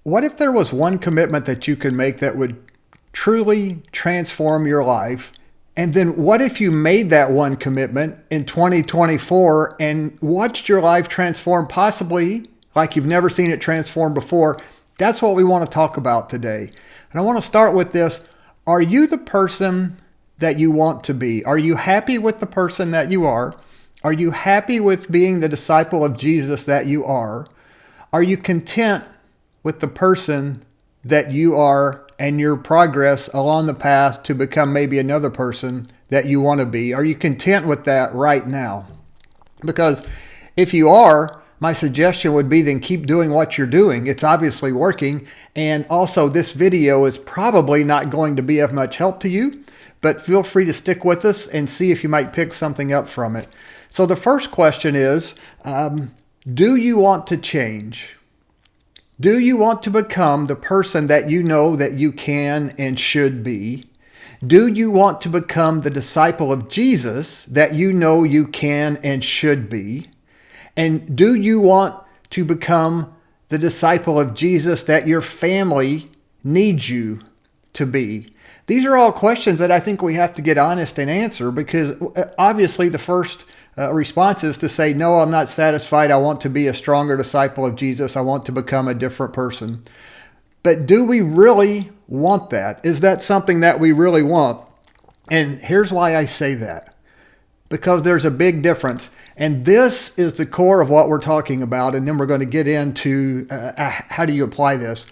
What if there was one commitment that you could make that would truly transform your life? And then what if you made that one commitment in 2024 and watched your life transform, possibly like you've never seen it transform before? That's what we want to talk about today. And I want to start with this. Are you the person that you want to be? Are you happy with the person that you are? Are you happy with being the disciple of Jesus that you are? Are you content with the person that you are and your progress along the path to become maybe another person that you want to be? Are you content with that right now? Because if you are, my suggestion would be then keep doing what you're doing. It's obviously working. And also this video is probably not going to be of much help to you, but feel free to stick with us and see if you might pick something up from it. So the first question is, do you want to change? Do you want to become the person that you know that you can and should be? Do you want to become the disciple of Jesus that you know you can and should be? And do you want to become the disciple of Jesus that your family needs you to be? These are all questions that I think we have to get honest and answer, because obviously the first response is to say, no, I'm not satisfied. I want to be a stronger disciple of Jesus. I want to become a different person. But do we really want that? Is that something that we really want? And here's why I say that. Because there's a big difference. And this is the core of what we're talking about. And then we're going to get into how do you apply this.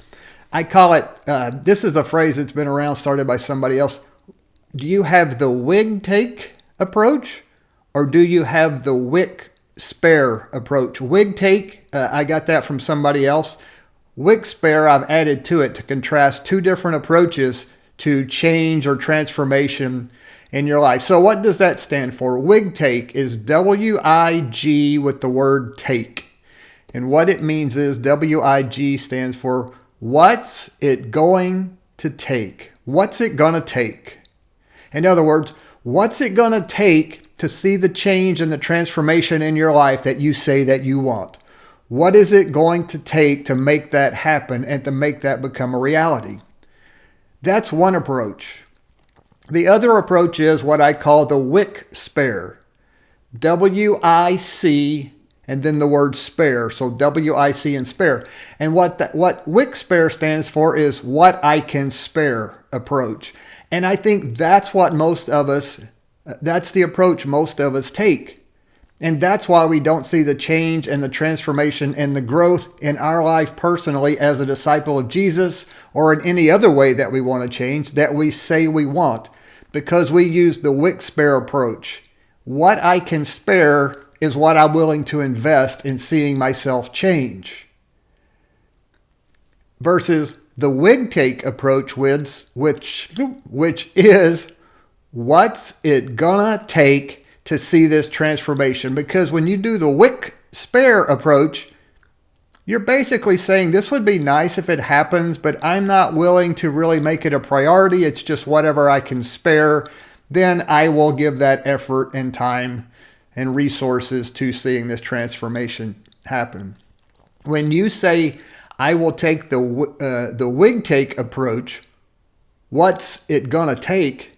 I call it, this is a phrase that's been around, started by somebody else. Do you have the WIGTake approach? Or do you have the WICSpare approach? WIGTake, I got that from somebody else. WICSpare, I've added to it to contrast two different approaches to change or transformation in your life. So what does that stand for? WIGTake is W-I-G with the word take. And what it means is W-I-G stands for what's it going to take? What's it going to take? In other words, what's it going to take to see the change and the transformation in your life that you say that you want? What is it going to take to make that happen and to make that become a reality? That's one approach. The other approach is what I call the WICSpare. W-I-C and then the word spare. So W-I-C and spare. And what WICSpare stands for is what I can spare approach. And I think that's what that's the approach most of us take. And that's why we don't see the change and the transformation and the growth in our life personally as a disciple of Jesus or in any other way that we want to change that we say we want, because we use the WICSpare approach. What I can spare is what I'm willing to invest in seeing myself change. Versus the WIGTake approach, which is what's it gonna take to see this transformation? Because when you do the WICSpare approach, you're basically saying this would be nice if it happens, but I'm not willing to really make it a priority. It's just whatever I can spare. Then I will give that effort and time and resources to seeing this transformation happen. When you say, I will take the WIGTake approach, what's it gonna take?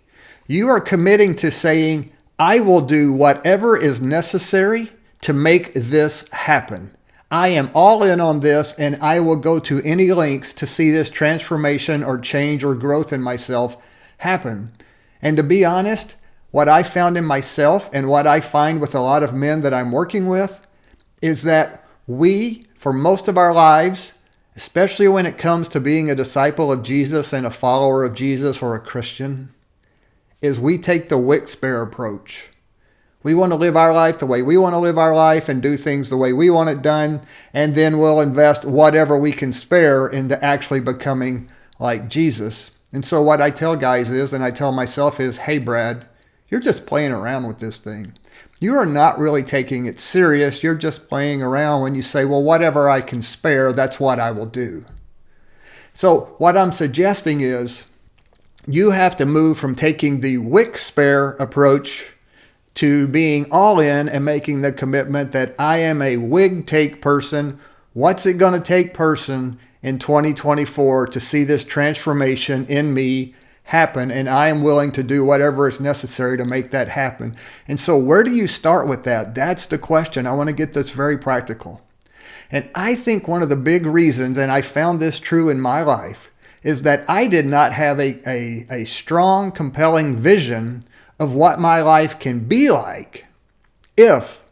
You are committing to saying, I will do whatever is necessary to make this happen. I am all in on this, and I will go to any lengths to see this transformation or change or growth in myself happen. And to be honest, what I found in myself and what I find with a lot of men that I'm working with is that we, for most of our lives, especially when it comes to being a disciple of Jesus and a follower of Jesus or a Christian, is we take the WICSpare approach. We want to live our life the way we want to live our life and do things the way we want it done, and then we'll invest whatever we can spare into actually becoming like Jesus. And so what I tell guys is, and I tell myself is, hey Brad, you're just playing around with this thing. You are not really taking it serious. You're just playing around when you say, well, whatever I can spare, that's what I will do. So what I'm suggesting is, you have to move from taking the WICSpare approach to being all in and making the commitment that I am a WIGTake person what's it going to take person in 2024 to see this transformation in me happen, and I am willing to do whatever is necessary to make that happen. And so where do you start with that? That's the question. I want to get this very practical. And I think one of the big reasons, and I found this true in my life, is that I did not have a strong, compelling vision of what my life can be like if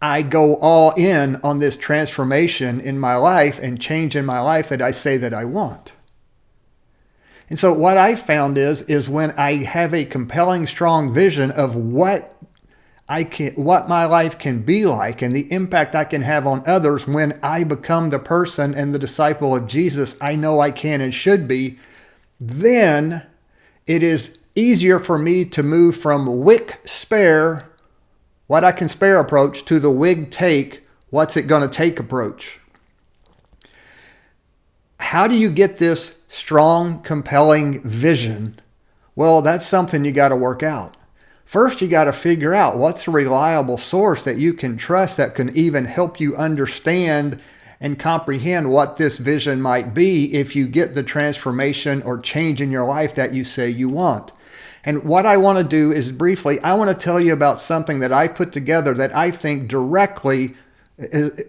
I go all in on this transformation in my life and change in my life that I say that I want. And so what I found is when I have a compelling, strong vision of what my life can be like and the impact I can have on others when I become the person and the disciple of Jesus I know I can and should be, then it is easier for me to move from WICSpare, what I can spare approach, to the WIGTake, what's it going to take approach. How do you get this strong, compelling vision? Well, that's something you got to work out. First, you got to figure out what's a reliable source that you can trust that can even help you understand and comprehend what this vision might be if you get the transformation or change in your life that you say you want. And what I want to do is briefly, I want to tell you about something that I put together that I think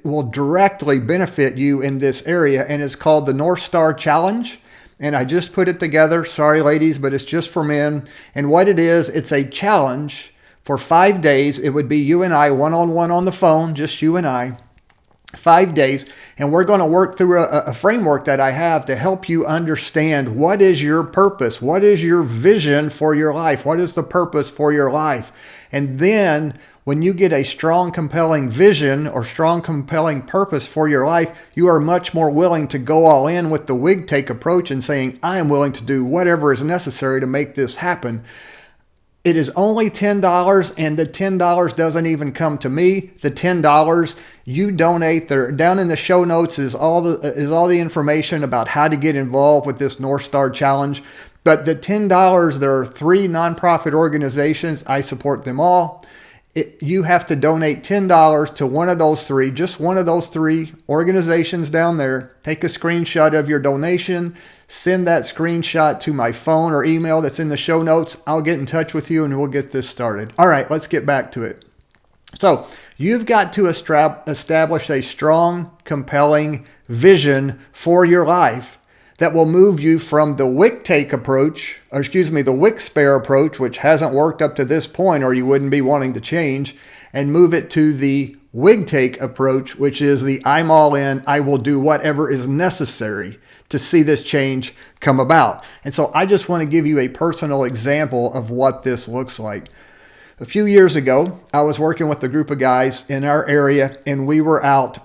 will directly benefit you in this area, and it's called the Northstar Challenge. And I just put it together. Sorry, ladies, but it's just for men. And what it is, it's a challenge for 5 days. It would be you and I one-on-one on the phone, just you and I, 5 days. And we're going to work through a framework that I have to help you understand what is your purpose? What is your vision for your life? What is the purpose for your life? And then when you get a strong, compelling vision or strong, compelling purpose for your life, you are much more willing to go all in with the WIGTake approach and saying, I am willing to do whatever is necessary to make this happen. It is only $10, and the $10 doesn't even come to me. The $10 you donate, there down in the show notes is all the information about how to get involved with this Northstar Challenge. But the $10, there are 3 nonprofit organizations. I support them all. You have to donate $10 to one of those 3, just one of those 3 organizations down there. Take a screenshot of your donation, send that screenshot to my phone or email that's in the show notes. I'll get in touch with you and we'll get this started. All right, let's get back to it. So you've got to establish a strong, compelling vision for your life that will move you from the WICTake approach, the WICSpare approach, which hasn't worked up to this point or you wouldn't be wanting to change, and move it to the WIGTake approach, which is the I'm all in, I will do whatever is necessary to see this change come about. And so I just want to give you a personal example of what this looks like. A few years ago, I was working with a group of guys in our area, and we were out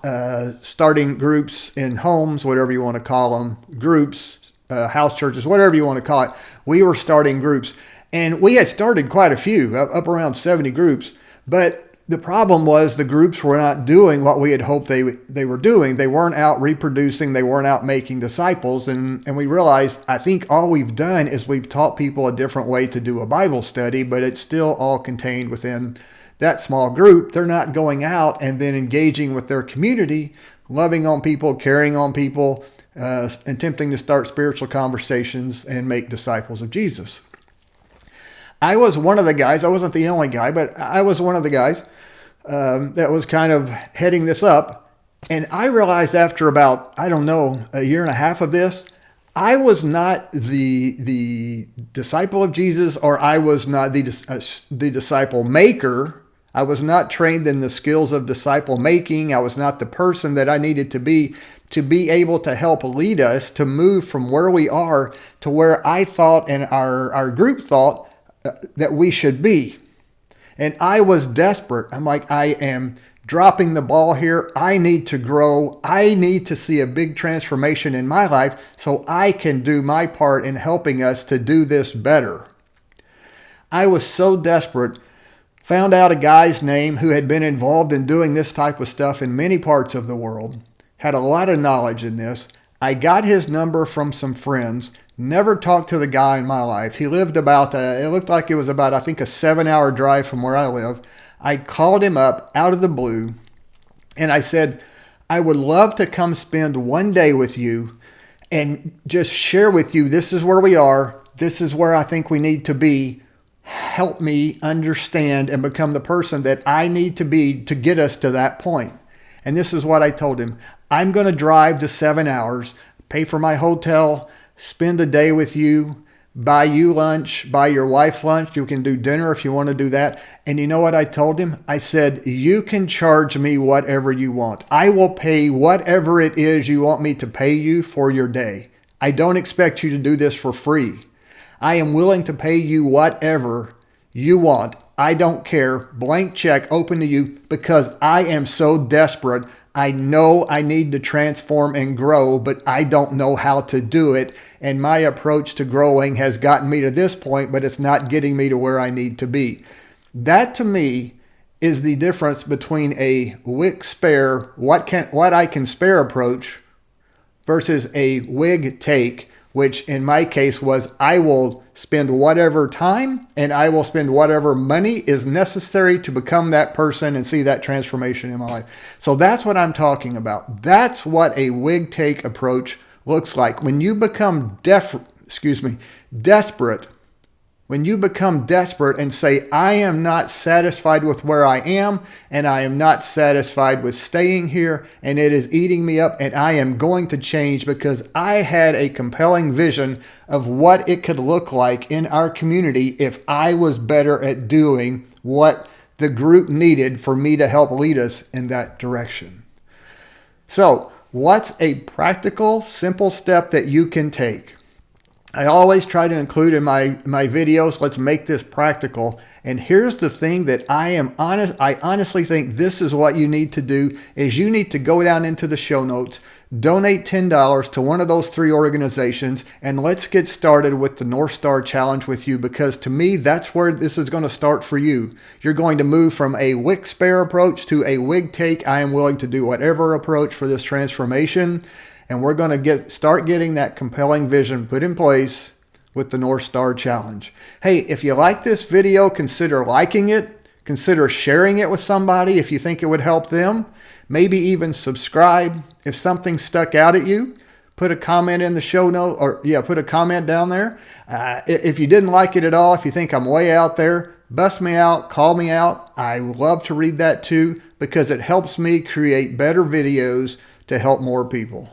starting groups in homes, whatever you want to call them, groups, house churches, whatever you want to call it. We were starting groups, and we had started quite a few, up around 70 groups, but the problem was the groups were not doing what we had hoped they were doing. They weren't out reproducing. They weren't out making disciples. And we realized, I think all we've done is we've taught people a different way to do a Bible study, but it's still all contained within that small group. They're not going out and then engaging with their community, loving on people, caring on people, attempting to start spiritual conversations and make disciples of Jesus. I was one of the guys, I wasn't the only guy, but I was one of the guys that was kind of heading this up. And I realized after about, a year and a half of this, I was not the disciple of Jesus, or I was not the disciple maker. I was not trained in the skills of disciple making. I was not the person that I needed to be able to help lead us to move from where we are to where I thought and our group thought that we should be. And I was desperate. I'm like, I am dropping the ball here. I need to grow. I need to see a big transformation in my life so I can do my part in helping us to do this better. I was so desperate. Found out a guy's name who had been involved in doing this type of stuff in many parts of the world. Had a lot of knowledge in this. I got his number from some friends. Never talked to the guy in my life. He lived about, it looked like it was about, I think, a 7-hour drive from where I live. I called him up out of the blue and I said, I would love to come spend one day with you and just share with you, this is where we are. This is where I think we need to be. Help me understand and become the person that I need to be to get us to that point. And this is what I told him. I'm going to drive the 7 hours, pay for my hotel, spend a day with you, buy you lunch, buy your wife lunch. You can do dinner if you want to do that. And you know what I told him? I said, you can charge me whatever you want. I will pay whatever it is you want me to pay you for your day. I don't expect you to do this for free. I am willing to pay you whatever you want. I don't care. Blank check open to you because I am so desperate. I know I need to transform and grow, but I don't know how to do it. And my approach to growing has gotten me to this point, but it's not getting me to where I need to be. That to me is the difference between a WICSpare, what I can spare approach versus a WIGTake, which in my case was I will spend whatever time and I will spend whatever money is necessary to become that person and see that transformation in my life. So that's what I'm talking about. That's what a WIGTake approach looks like. When you become desperate, when you become desperate and say, I am not satisfied with where I am, and I am not satisfied with staying here, and it is eating me up, and I am going to change because I had a compelling vision of what it could look like in our community if I was better at doing what the group needed for me to help lead us in that direction. So, what's a practical, simple step that you can take? I always try to include in my videos, let's make this practical. And here's the thing that I honestly think this is what you need to do is you need to go down into the show notes, donate $10 to one of those 3 organizations, and let's get started with the Northstar Challenge with you, because to me, that's where this is going to start for you. You're going to move from a WICSpare approach to a WIGTake. I am willing to do whatever approach for this transformation. And we're going to start getting that compelling vision put in place with the Northstar Challenge. Hey, if you like this video, consider liking it. Consider sharing it with somebody if you think it would help them. Maybe even subscribe. If something stuck out at you, put a comment in the show note, put a comment down there. If you didn't like it at all, if you think I'm way out there, bust me out, call me out. I would love to read that too, because it helps me create better videos to help more people.